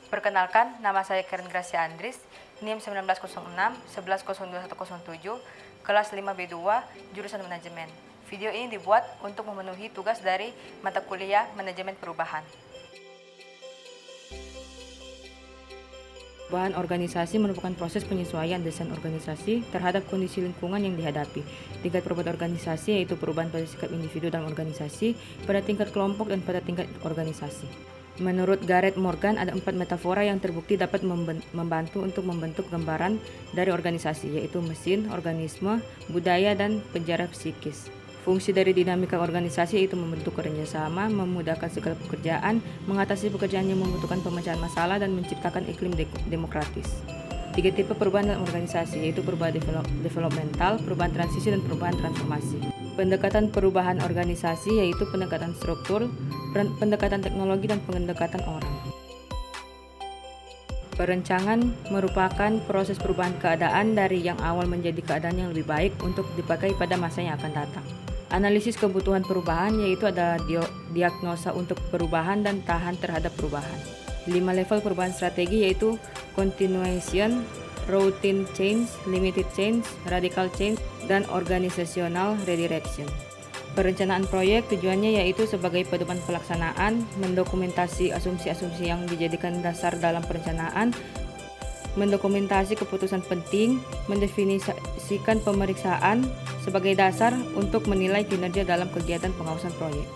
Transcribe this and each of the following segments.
Perkenalkan, nama saya Karen Gracia Andris, NIM 1906 11021107, kelas 5B2, jurusan manajemen. Video ini dibuat untuk memenuhi tugas dari mata kuliah Manajemen Perubahan. Perubahan organisasi merupakan proses penyesuaian desain organisasi terhadap kondisi lingkungan yang dihadapi. Tingkat perubahan organisasi yaitu perubahan pada sikap individu dalam organisasi, pada tingkat kelompok, dan pada tingkat organisasi. Menurut Gareth Morgan, ada 4 metafora yang terbukti dapat membantu untuk membentuk gambaran dari organisasi, yaitu mesin, organisme, budaya, dan penjara psikis. Fungsi dari dinamika organisasi yaitu membentuk kerjasama, memudahkan segala pekerjaan, mengatasi pekerjaan yang membutuhkan pemecahan masalah, dan menciptakan iklim demokratis. 3 tipe perubahan dalam organisasi yaitu perubahan developmental, perubahan transisi, dan perubahan transformasi. Pendekatan perubahan organisasi yaitu pendekatan struktur, pendekatan teknologi, dan pendekatan orang. Perencanaan merupakan proses perubahan keadaan dari yang awal menjadi keadaan yang lebih baik untuk dipakai pada masa yang akan datang. Analisis kebutuhan perubahan yaitu ada diagnosa untuk perubahan dan tahan terhadap perubahan. 5 level perubahan strategi yaitu continuation, routine change, limited change, radical change, dan organizational redirection. Perencanaan proyek tujuannya yaitu sebagai pedoman pelaksanaan, mendokumentasi asumsi-asumsi yang dijadikan dasar dalam perencanaan, mendokumentasi keputusan penting, mendefinisikan pemeriksaan sebagai dasar untuk menilai kinerja dalam kegiatan pengawasan proyek.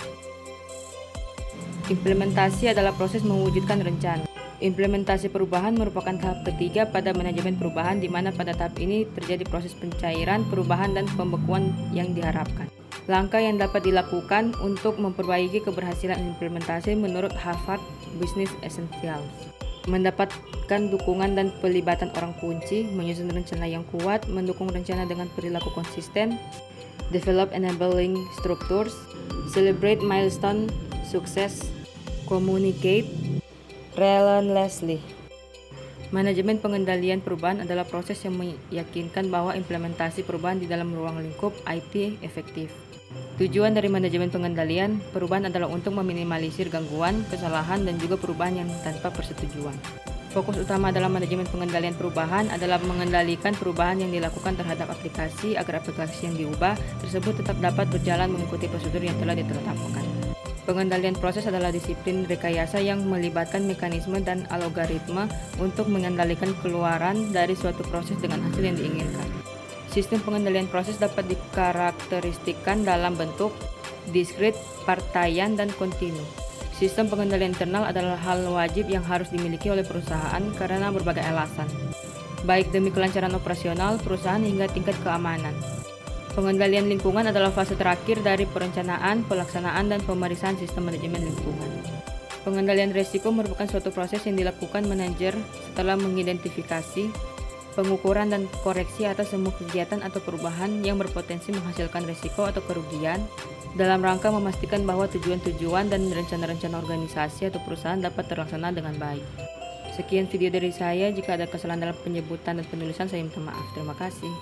Implementasi adalah proses mewujudkan rencana. Implementasi perubahan merupakan tahap ketiga pada manajemen perubahan, di mana pada tahap ini terjadi proses pencairan, perubahan, dan pembekuan yang diharapkan. Langkah yang dapat dilakukan untuk memperbaiki keberhasilan implementasi menurut Harvard Business Essentials: mendapatkan dukungan dan pelibatan orang kunci, menyusun rencana yang kuat, mendukung rencana dengan perilaku konsisten, develop enabling structures, celebrate milestone sukses, communicate relentlessly. Manajemen pengendalian perubahan adalah proses yang meyakinkan bahwa implementasi perubahan di dalam ruang lingkup IT efektif. Tujuan dari manajemen pengendalian perubahan adalah untuk meminimalisir gangguan, kesalahan, dan juga perubahan yang tanpa persetujuan. Fokus utama dalam manajemen pengendalian perubahan adalah mengendalikan perubahan yang dilakukan terhadap aplikasi agar aplikasi yang diubah tersebut tetap dapat berjalan mengikuti prosedur yang telah ditetapkan. Pengendalian proses adalah disiplin rekayasa yang melibatkan mekanisme dan algoritma untuk mengendalikan keluaran dari suatu proses dengan hasil yang diinginkan. Sistem pengendalian proses dapat dikarakteristikkan dalam bentuk diskrit, partaian, dan kontinu. Sistem pengendalian internal adalah hal wajib yang harus dimiliki oleh perusahaan karena berbagai alasan, baik demi kelancaran operasional perusahaan hingga tingkat keamanan. Pengendalian lingkungan adalah fase terakhir dari perencanaan, pelaksanaan, dan pemeriksaan sistem manajemen lingkungan. Pengendalian risiko merupakan suatu proses yang dilakukan manajer setelah mengidentifikasi, pengukuran, dan koreksi atas semua kegiatan atau perubahan yang berpotensi menghasilkan risiko atau kerugian dalam rangka memastikan bahwa tujuan-tujuan dan rencana-rencana organisasi atau perusahaan dapat terlaksana dengan baik. Sekian video dari saya. Jika ada kesalahan dalam penyebutan dan penulisan, saya minta maaf. Terima kasih.